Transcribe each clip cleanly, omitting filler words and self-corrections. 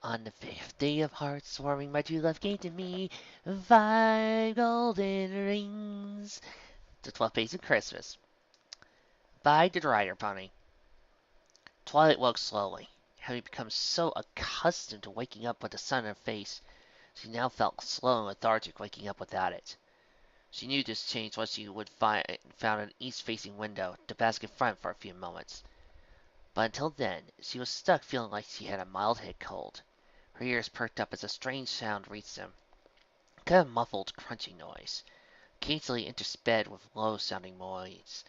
On the fifth day of Hearths Warming, my true love gave to me 5 golden rings. The 12th days of Christmas. By the Drider Bunny. Twilight woke slowly. Having become so accustomed to waking up with the sun in her face, she now felt slow and lethargic waking up without it. She knew this change once she would found an east-facing window to bask in front for a few moments. But until then, she was stuck feeling like she had a mild head cold. Her ears perked up as a strange sound reached them. A kind of muffled, crunching noise, occasionally intersped with low-sounding noise.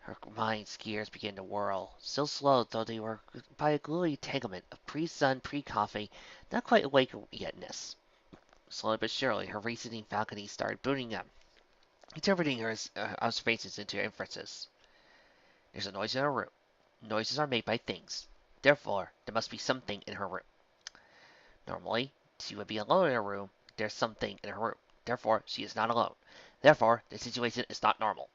Her mind's gears began to whirl, still slow though they were by a gluey entanglement of pre-sun, pre-coffee, not quite awake yetness. Slowly but surely, her reasoning faculties started booting up, interpreting her observations into inferences. There's a noise in her room. Noises are made by things. Therefore, there must be something in her room. Normally, she would be alone in her room. There's something in her room. Therefore, she is not alone. Therefore, the situation is not normal.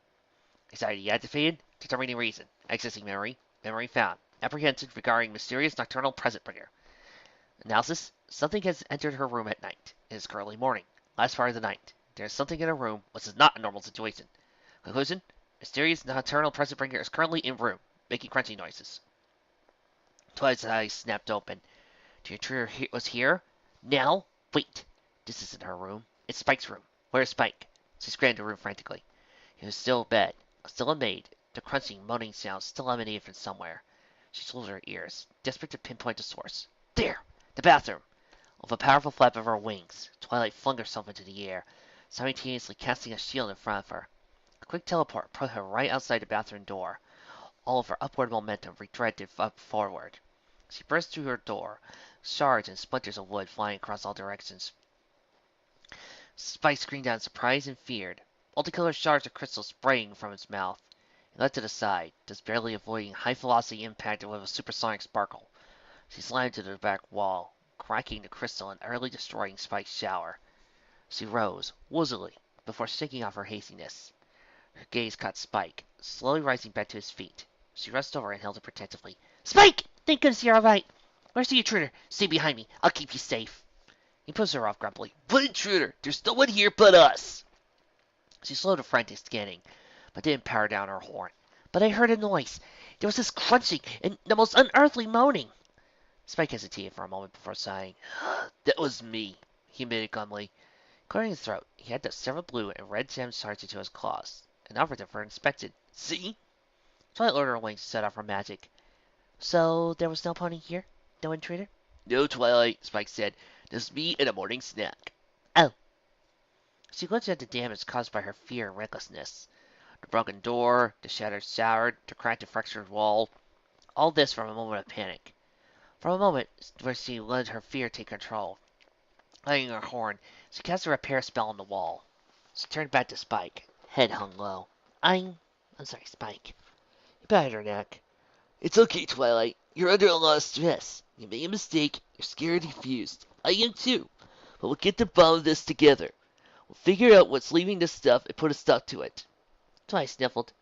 Anxiety activated. Determining reason. Accessing memory. Memory found. Apprehension regarding mysterious nocturnal present bringer. Analysis. Something has entered her room at night. It is currently morning. Last part of the night. There is something in her room which is not a normal situation. Conclusion. Mysterious nocturnal present bringer is currently in room, making crunching noises. Twilight's eyes snapped open. The intruder was here? Now? Wait. This isn't her room. It's Spike's room. Where's Spike? She scanned the room frantically. He was still in bed, still unmade. The crunching, moaning sounds still emanated from somewhere. She swelled her ears, desperate to pinpoint the source. There! The bathroom! With a powerful flap of her wings, Twilight flung herself into the air, simultaneously casting a shield in front of her. A quick teleport put her right outside the bathroom door. All of her upward momentum redirected up forward. She burst through her door, shards and splinters of wood flying across all directions. Spike screamed out in surprise and feared. Multicolored shards of crystal spraying from its mouth. It led to the side, just barely avoiding high-velocity impact with a supersonic sparkle. She slammed to the back wall, cracking the crystal and utterly destroying Spike's shower. She rose, woozily, before shaking off her hastiness. Her gaze caught Spike, slowly rising back to his feet. She rushed over and held him protectively. Spike! Thank goodness you're all right. Where's the intruder? Stay behind me. I'll keep you safe. He pushed her off grumpily. What intruder? There's no one here but us. She slowed to frantic scanning, but didn't power down her horn. But I heard a noise. There was this crunching and the most unearthly moaning. Spike hesitated for a moment before sighing. That was me, he admitted glumly. Clearing his throat, he had the several blue and red gem shards into his claws and offered them for inspection. See? Twilight lowered her wings to set off her magic. So there was no pony here? No intruder? No, Twilight, Spike said. Just me and a morning snack. Oh. She glanced at the damage caused by her fear and recklessness. The broken door, the shattered shower, the cracked and fractured wall. All this from a moment of panic. For a moment, where she let her fear take control. Laying her horn, she cast a repair spell on the wall. She turned back to Spike, head hung low. I'm sorry, Spike. He patted her neck. It's okay, Twilight. You're under a lot of stress. You made a mistake. You're scared and confused. I am too. But we'll get to the bottom of this together. We'll figure out what's leaving this stuff and put a stop to it. Twilight sniffled.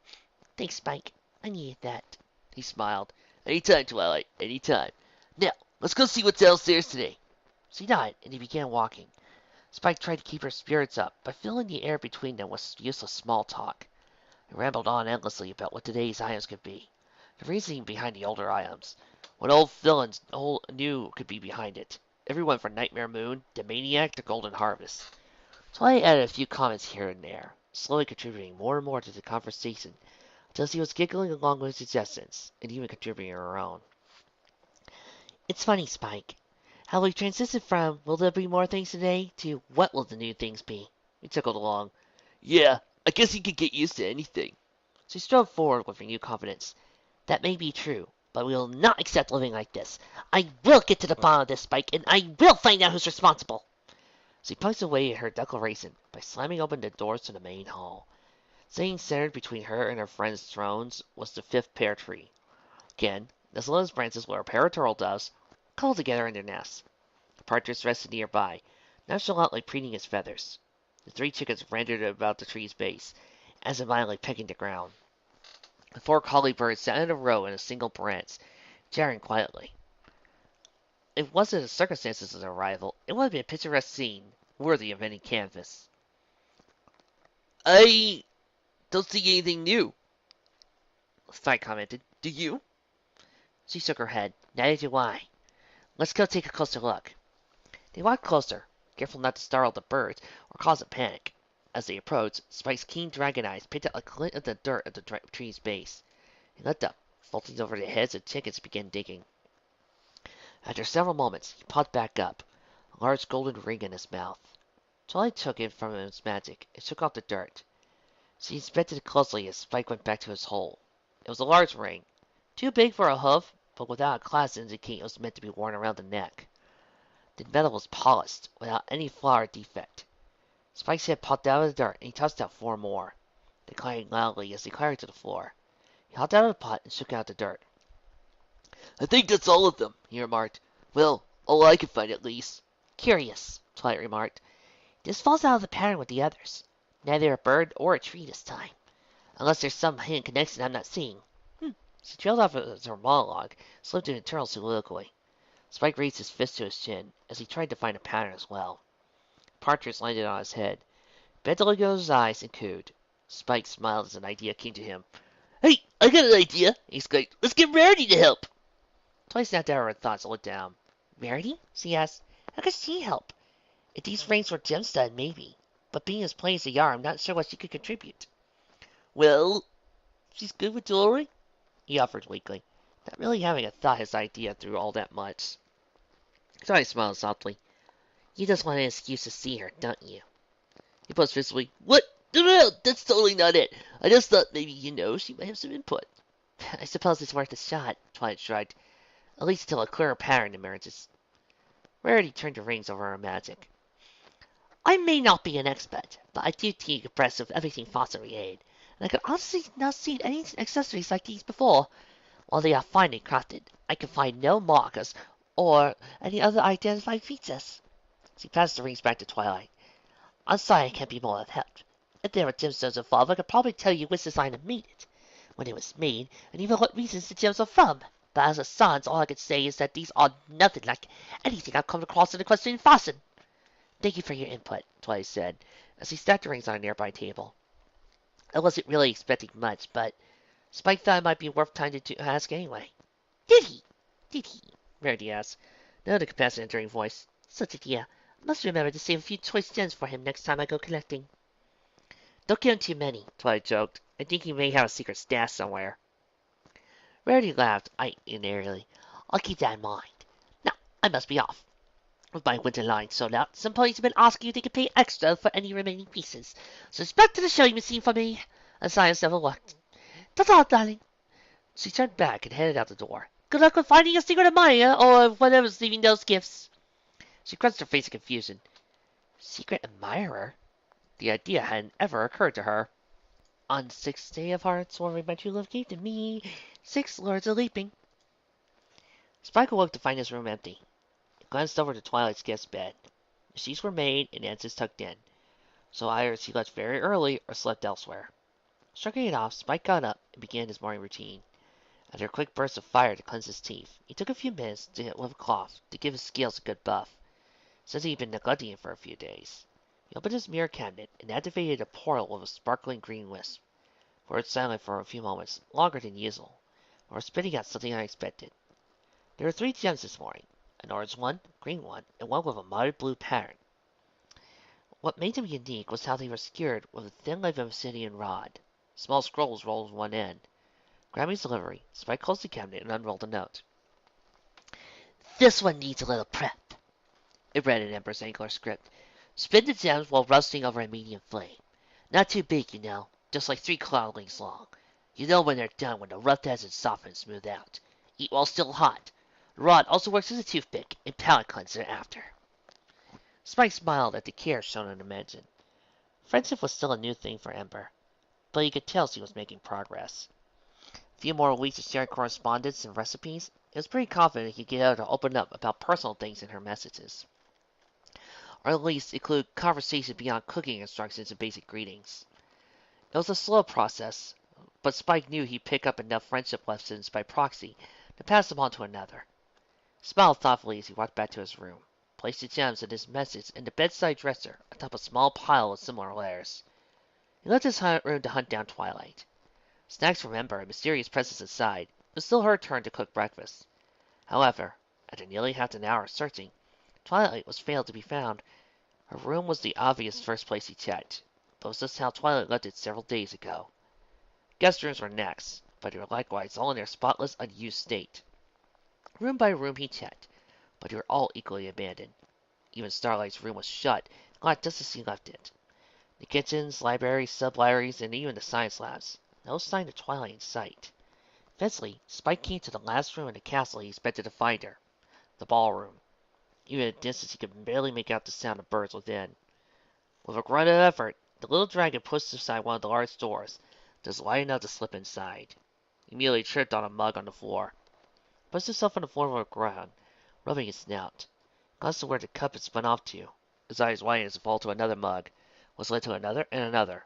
Thanks, Spike. I needed that. He smiled. Anytime, Twilight. Anytime. Now, let's go see what's downstairs today. She nodded, and he began walking. Spike tried to keep her spirits up, but filling the air between them was useless small talk. He rambled on endlessly about what today's items could be. The reasoning behind the older items. What old villains knew could be behind it. Everyone from Nightmare Moon, the Maniac, to Golden Harvest. Twilight added a few comments here and there, slowly contributing more and more to the conversation, until she was giggling along with suggestions, and even contributing her own. It's funny, Spike, how we transitioned from will there be more things today to what will the new things be? He chuckled along. Yeah, I guess you could get used to anything. She strode forward with renewed confidence. That may be true, but we will not accept living like this. I will get to the bottom of this, Spike, and I will find out who's responsible. She punched away at her declaration by slamming open the doors to the main hall. Sitting centered between her and her friends' thrones was the fifth pear tree. Again, nestled in its branches were a pair of turtle doves, cuddled together in their nests. A partridge rested nearby, nonchalantly preening its feathers. The three chickens ranted about the tree's base, absentmindedly pecking the ground. The four collie birds sat in a row in a single branch, chattering quietly. If it wasn't the circumstances of their arrival, it would have been a picturesque scene, worthy of any canvas. I don't see anything new, Spike commented. Do you? She shook her head. Neither do I. Let's go take a closer look. They walked closer, careful not to startle the birds or cause a panic. As they approached, Spike's keen dragon eyes picked out a glint of the dirt at the tree's base. He looked up, vaulting over the heads of chickens began digging. After several moments, he popped back up, a large golden ring in his mouth. Twilight took it from his magic and shook off the dirt. She inspected it closely as Spike went back to his hole. It was a large ring, too big for a hoof, but without a clasp to indicate it was meant to be worn around the neck. The metal was polished, without any flaw or defect. Spike's head popped out of the dirt, and he tossed out 4 more. They clanged loudly as they clattered to the floor. He hopped out of the pot and shook out the dirt. I think that's all of them, he remarked. Well, all I can find at least. Curious, Twilight remarked. This falls out of the pattern with the others. Neither a bird or a tree this time. Unless there's some hidden connection I'm not seeing. She trailed off as her monologue, slipped an internal soliloquy. Spike raised his fist to his chin, as he tried to find a pattern as well. Partridge landed on his head, bent to look into his eyes, and cooed. Spike smiled as an idea came to him. Hey, I got an idea, he exclaimed. Let's get Rarity to help. Twilight snapped out of her thoughts and looked down. Rarity? She asked. How could she help? If these rings were gemstone, maybe. But being as plain as they are, I'm not sure what she could contribute. Well, she's good with jewelry, he offered weakly, not really having a thought his idea through all that much. Twilight smiled softly. You just want an excuse to see her, don't you? He paused physically. What? No, that's totally not it. I just thought maybe, she might have some input. I suppose it's worth a shot, Twilight shrugged. At least until a clearer pattern emerges. Rarity turned the rings over her magic. I may not be an expert, but I do keep abreast of everything fossil related, and I can honestly not see any accessories like these before. While they are finely crafted, I can find no markers or any other identifying features. She passed the rings back to Twilight. I'm sorry I can't be more of help. If there were gemstones involved, I could probably tell you which designer made it, when it was made, and even what regions the gems are from. But as a science, all I can say is that these are nothing like anything I've come across in the questioning fashion. Thank you for your input, Twilight said, as he stacked the rings on a nearby table. I wasn't really expecting much, but Spike thought it might be worth time to ask anyway. Did he? Did he? Rarity asked. Another capacitor voice. Such a dear. I must remember to save a few choice gems for him next time I go collecting. Don't give him too many, Twilight joked. I think he may have a secret stash somewhere. Rarity laughed, eyeing airily. I'll keep that in mind. Now, I must be off. With my winter line sold out, some police have been asking if they could pay extra for any remaining pieces. So it's back to the showing machine for me. And science never worked. Ta-ta, darling. She turned back and headed out the door. Good luck with finding your secret admirer, or whatever's leaving those gifts. She crunched her face in confusion. Secret admirer? The idea hadn't ever occurred to her. On the 6th day of Hearths Warming my true love gave to me 6 lords of leaping. Spike awoke to find his room empty. He glanced over to Twilight's guest bed. The sheets were made and answers tucked in, so either he left very early or slept elsewhere. Shrugging it off, Spike got up and began his morning routine. After a quick burst of fire to cleanse his teeth, he took a few minutes to hit with a cloth to give his scales a good buff, since he had been neglecting it for a few days. He opened his mirror cabinet and activated a portal with a sparkling green wisp. For it silent for a few moments, longer than usual, before spitting out something unexpected. There were 3 gems this morning, an orange one, a green one, and one with a mottled blue pattern. What made them unique was how they were secured with a thin layer of obsidian rod. Small scrolls rolled at one end. Grabbing his delivery, Spike closed the cabinet and unrolled a note. This one needs a little prep, it read in Emperor's angular script. Spin the gems while roasting over a medium flame. Not too big, just like 3 cloud lengths long. You know when they're done when the rough edges soften and smooth out. Eat while still hot. The rod also works as a toothpick and palate cleanser after. Spike smiled at the care shown on the mention. Friendship was still a new thing for Ember, but he could tell she was making progress. A few more weeks of sharing correspondence and recipes, he was pretty confident he could get her to open up about personal things in her messages. Or at least include conversation beyond cooking instructions and basic greetings. It was a slow process, but Spike knew he'd pick up enough friendship lessons by proxy to pass them on to another. He smiled thoughtfully as he walked back to his room, placed the gems and his message in the bedside dresser atop a small pile of similar letters. He left his room to hunt down Twilight. Snacks from Ember and mysterious presence inside, it was still her turn to cook breakfast. However, after nearly half an hour of searching, Twilight was failed to be found. Her room was the obvious first place he checked, but was just how Twilight left it several days ago. Guest rooms were next, but they were likewise all in their spotless, unused state. Room by room he checked, but they were all equally abandoned. Even Starlight's room was shut, locked just as he left it. The kitchens, libraries, sub-libraries, and even the science labs. No sign of Twilight in sight. Eventually, Spike came to the last room in the castle he expected to find her. The ballroom. Even at a distance he could barely make out the sound of birds within. With a grunt of effort, the little dragon pushed aside one of the large doors, just wide enough to slip inside. He immediately tripped on a mug on the floor. Pushed himself on the floor of the ground, rubbing his snout. Glanced to where the cup had spun off to. His eyes widened as to fall to another mug, which led to another and another.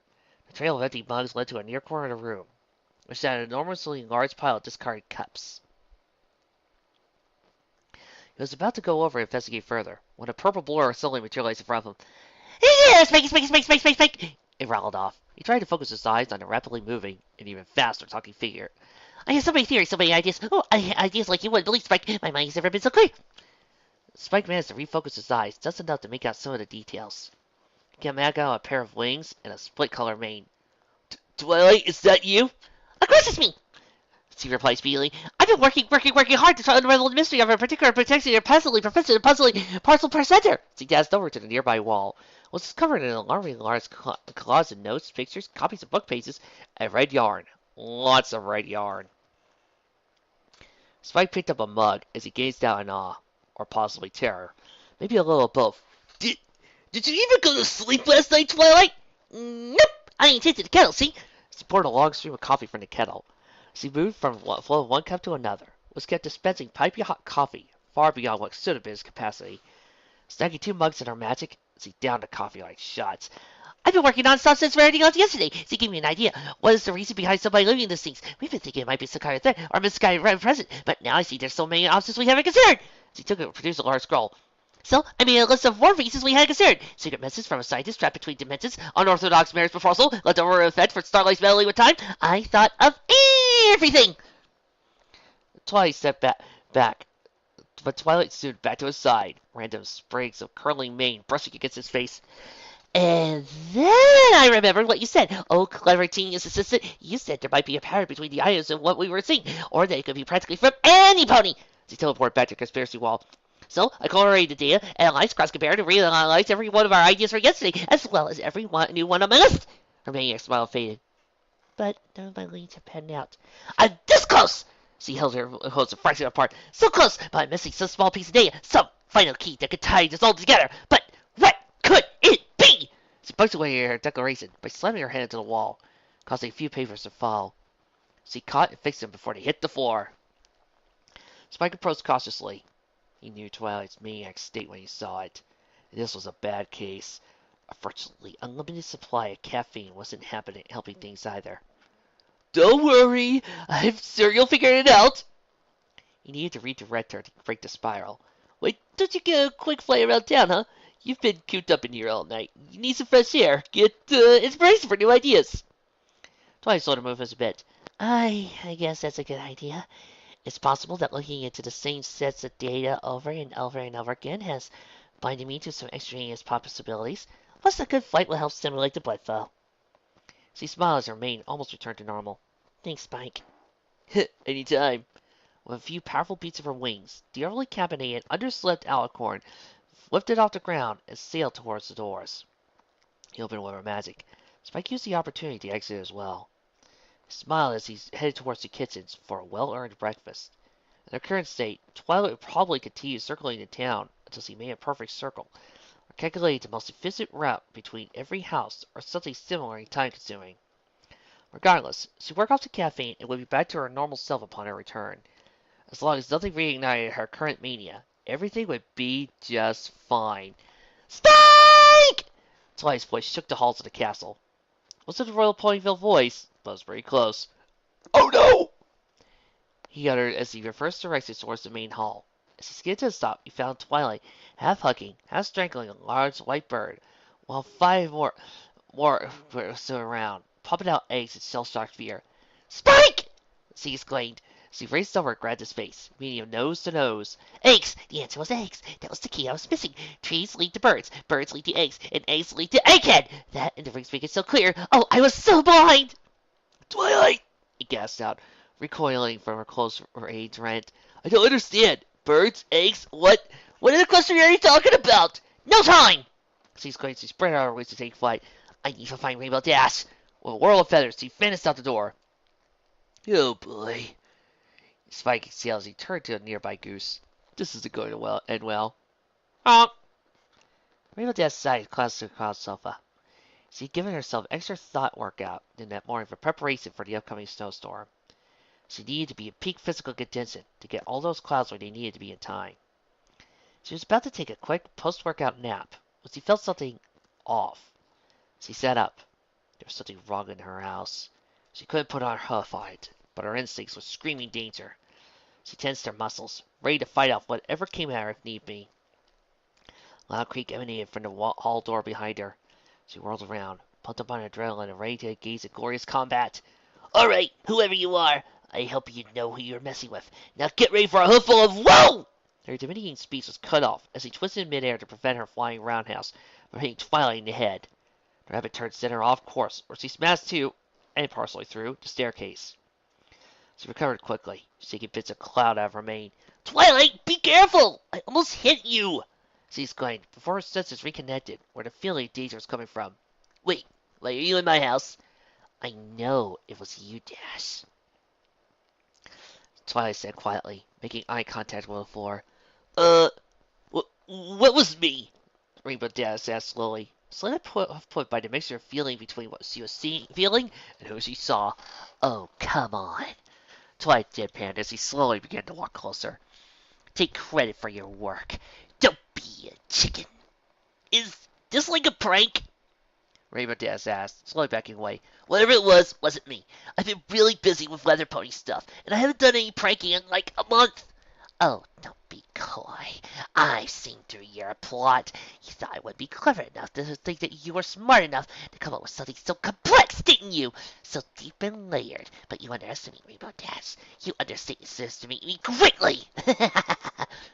The trail of empty mugs led to a near corner of the room, which had an enormously large pile of discarded cups. He was about to go over and investigate further, when a purple blur suddenly materialized in front of him. "Yeah, Spike! It rattled off. He tried to focus his eyes on the rapidly moving and even faster talking figure. "I have so many theories, so many ideas. Oh, ideas like you wouldn't believe, Spike. My mind has never been so clear." Spike managed to refocus his eyes just enough to make out some of the details. He could make out a pair of wings and a split-color mane. "Twilight, is that you?" "Of course it's me," she replied speedily. "I've been working hard to try to unravel the mystery of a particular protection and puzzling parcel presenter." She danced over to the nearby wall. It was covered in an alarmingly large collage of notes, pictures, copies of book pages, and red yarn. Lots of red yarn. Spike picked up a mug as he gazed out in awe, or possibly terror. Maybe a little of both. Did you even go to sleep last night, Twilight?" "Nope, I ain't tasted the kettle, see?" She poured a long stream of coffee from the kettle. She moved from the flow of one cup to another, was kept dispensing piping hot coffee, far beyond what should have been his capacity. Stacking 2 mugs in her magic, she downed the coffee like shots. "I've been working non-stop since Rarity off yesterday. So give me an idea. What is the reason behind somebody living in these things? We've been thinking it might be some kind of threat or misguided present, but now I see there's so many options we haven't considered." She took it and produced a large scroll. "So, I made a list of 4 reasons we hadn't considered. Secret messages from a scientist trapped between dimensions, unorthodox marriage proposal, leftover effect for Starlight's meddling with time. I thought of everything." Twilight stepped back, but Twilight stood back to his side, random sprigs of curling mane brushing against his face. "And then I remembered what you said. Oh, clever genius assistant. You said there might be a pattern between the items and what we were seeing, or they could be practically from any pony." She teleported back to the conspiracy wall. "So I correlated the data, analyzed, cross-compared, and reanalyzed every one of our ideas for yesterday, as well as every new one on my list." Her maniac smile faded. "But none of my leads have panned out." "I'm this close!" She held her hose a fraction apart. "So close, but I'm missing some small piece of data, some final key that could tie this all together. But what could it be?" She bucked away her declaration by slamming her head into the wall, causing a few papers to fall. She caught and fixed them before they hit the floor. Spike approached cautiously. He knew Twilight's maniac state when he saw it. This was a bad case. A virtually unlimited supply of caffeine wasn't helping things either. "Don't worry, I'm sure you'll figure it out." He needed to redirect her to break the spiral. "Wait, don't you get a quick flight around town, huh? You've been cooped up in here all night. You need some fresh air. Get inspiration for new ideas." Twilight slowed her movements a bit. I guess that's a good idea. It's possible that looking into the same sets of data over and over and over again has blinded me to some extraneous possibilities. Plus, a good flight will help stimulate the blood flow." She smiled as her mane almost returned to normal. "Thanks, Spike." "Anytime." With a few powerful beats of her wings, the overly caffeinated, underslept alicorn lifted off the ground and sailed towards the doors. He opened with her magic. Spike used the opportunity to exit as well. He smiled as he headed towards the kitchens for a well-earned breakfast. In her current state, Twilight would probably continue circling the town until she made a perfect circle, or calculated the most efficient route between every house, or something similarly time-consuming. Regardless, she worked off the caffeine and would be back to her normal self upon her return. As long as nothing reignited her current mania, everything would be just fine. "Spike!" Twilight's voice shook the halls of the castle. It wasn't the Royal Ponyville voice, but it was pretty close. "Oh no!" he uttered as he reversed directions towards the main hall. As he skidded to a stop, he found Twilight half hugging, half strangling a large white bird, while five more were still around, popping out eggs in shell-shocked fear. "Spike!" she exclaimed. She raced over and grabbed his face, meeting him nose to nose. "Eggs! The answer was eggs. That was the key I was missing. Trees lead to birds, birds lead to eggs, and eggs lead to Egghead! That and the rings make it so clear. Oh, I was so blind!" "Twilight!" he gasped out, recoiling from her close range rant. "I don't understand. Birds, eggs, what in the question are you talking about?" "No time!" She exclaimed. She spread out her wings to take flight. "I need to find Rainbow Dash." With a whirl of feathers, he vanished out the door. "Oh boy," Spike exhaled as he turned to a nearby goose. "This isn't going to end well." "Honk!" Rainbow Dash sighed and crouched across the sofa. She had given herself extra thought workout in that morning for preparation for the upcoming snowstorm. She needed to be in peak physical condition to get all those clouds where they needed to be in time. She was about to take a quick post-workout nap when she felt something off. She sat up. There was something wrong in her house. She couldn't put her hoof on it, but her instincts were screaming danger. She tensed her muscles, ready to fight off whatever came at her if need be. A loud creak emanated from the hall door behind her. She whirled around, pumped up on adrenaline and ready to gaze at glorious combat. "All right, whoever you are, I hope you know who you're messing with. Now get ready for a hooful of whoa!" Her diminishing speech was cut off as he twisted in midair to prevent her flying roundhouse from hitting Twilight in the head. The rabbit turned center off course, where she smashed to, and partially through, the staircase. She recovered quickly, shaking bits of cloud out of her mane. "Twilight, be careful! I almost hit you!" she exclaimed, before her senses reconnected where the feeling of danger was coming from. Wait, are you in my house?" "I know it was you, Dash," Twilight said quietly, making eye contact with the floor. What was me?" Rainbow Dash asked slowly, slightly put by the mixture of feeling between what she was feeling and who she saw. "Oh, come on," Twilight deadpanned as he slowly began to walk closer. "Take credit for your work. Don't be a chicken." "Is this like a prank?" Rainbow Dash asked, slowly backing away. "Whatever it was, wasn't me. I've been really busy with Weather Pony stuff, and I haven't done any pranking in like a month." "Oh, don't be coy. I've seen through your plot. You thought I would be clever enough to think that you were smart enough to come up with something so complex, didn't you? So deep and layered. But you underestimate Rainbow Dash. You underestimate me greatly."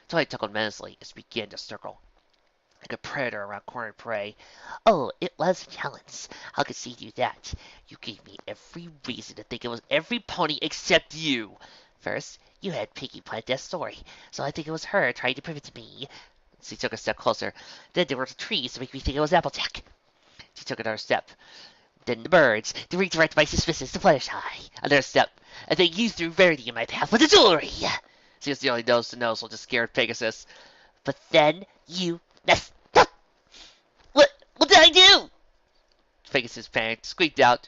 Twilight chuckled menacingly as he began to circle like a predator around cornered prey. "Oh, it was talents. I'll concede you that. You gave me every reason to think it was every pony except you. First, you had Pinkie plant that story, so I think it was her trying to prevent me." She took a step closer. "Then there were the trees to make me think it was Applejack." She took another step. "Then the birds to redirect my suspicions to Fluttershy." Another step. "And then you threw Verity in my path with the jewelry." She was the only nose to nose with the scared Pegasus. "But then you messed up." What did I do?" Pegasus panicked, squeaked out.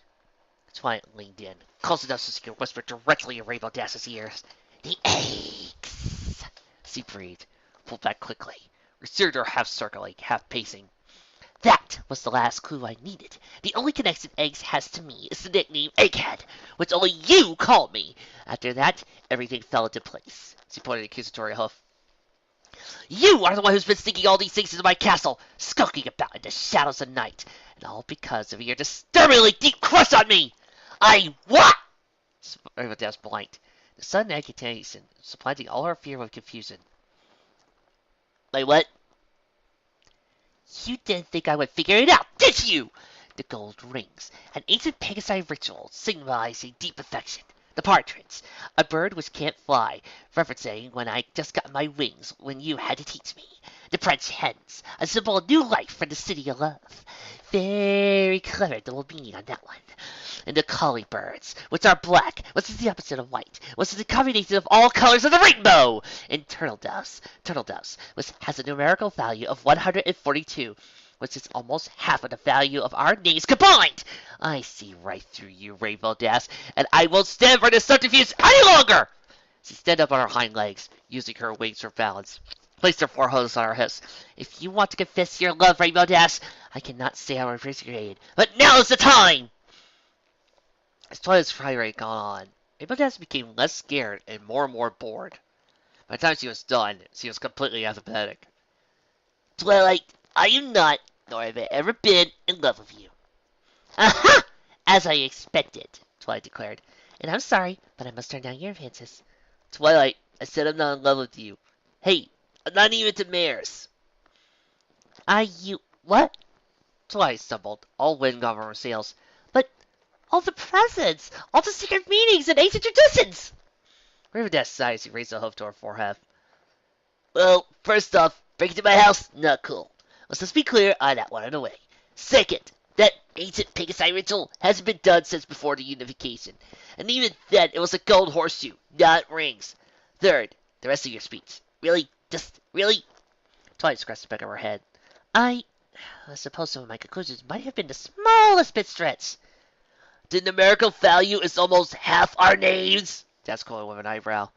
Twilight leaned in, close enough so she could whisper directly in Rainbow Dash's ears. "The eggs," she breathed, pulled back quickly, resumed her half circling, half pacing. "That was the last clue I needed. The only connection eggs has to me is the nickname Egghead, which only you called me. After that, everything fell into place." She pointed an accusatory hoof. "You are the one who's been sneaking all these things into my castle, skulking about in the shadows of night, and all because of your disturbingly deep crush on me." "I what?" Rainbow Dash blinked, the sudden agitation supplanting all her fear with confusion. "Like what?" "You didn't think I would figure it out, did you? The gold rings, an ancient Pegasi ritual symbolizing deep affection. The partridge, a bird which can't fly, referencing when I just got my wings when you had to teach me. The French hens, a symbol of new life for the city of love. Very clever double meaning on that one. And the collie birds, which are black, which is the opposite of white, which is the combination of all colors of the rainbow. And turtle doves, which has a numerical value of 142, which is almost half of the value of our names combined. I see right through you, Rainbow Dash, and I won't stand for this subterfuge any longer." She stood up on her hind legs, using her wings for balance, placed her forehead on her hips. "If you want to confess your love, Rainbow Dash, I cannot say I'm appreciated, but now is the time." As Twilight's fire rate gone on, Rainbow Dash became less scared and more bored. By the time she was done, she was completely apathetic. Twilight, I am not, nor have I ever been, in love with you. Aha! As I expected, Twilight declared. And I'm sorry, but I must turn down your advances. Twilight, I said I'm not in love with you. Hey, I'm not even to mares. What? Twilight stumbled, all wind gone from her sails. But all the presents, all the secret meetings and ancient traditions! Riverdale sighed as he raised a hoof to her forehead. Well, first off, break into my house, not cool. Let's just be clear, I not wanted away. Second, that ancient Pinkie ritual hasn't been done since before the unification. And even then, it was a gold horseshoe, not rings. Third, the rest of your speech. Really? Just, really? Twilight scratched the back of her head. I suppose some of my conclusions might have been the smallest bit stretched. The numerical value is almost half our names? That's calling with an eyebrow.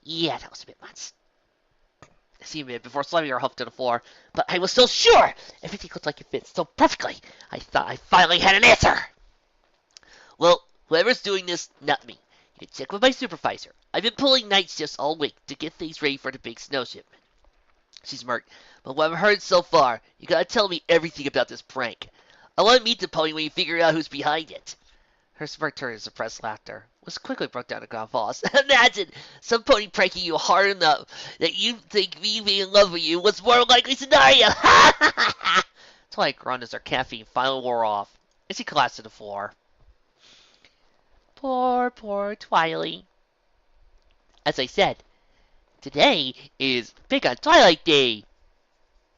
Yeah, that was a bit much. She admitted before slamming her hoof to the floor. But I was still sure! Everything looked like it fit so perfectly. I thought I finally had an answer! Well, whoever's doing this, not me. You can check with my supervisor. I've been pulling night shifts all week to get things ready for the big snow shipment. She smirked. But what I've heard so far, you gotta tell me everything about this prank. I want to meet the pony when you figure out who's behind it. Her smirk turned to suppressed laughter, which quickly broke down to guffaws. Imagine some pony pranking you hard enough that you think me being in love with you was more likely scenario. Twilight grunted as her caffeine finally wore off, and she collapsed to the floor. Poor Twilight. As I said, today is Big on Twilight Day.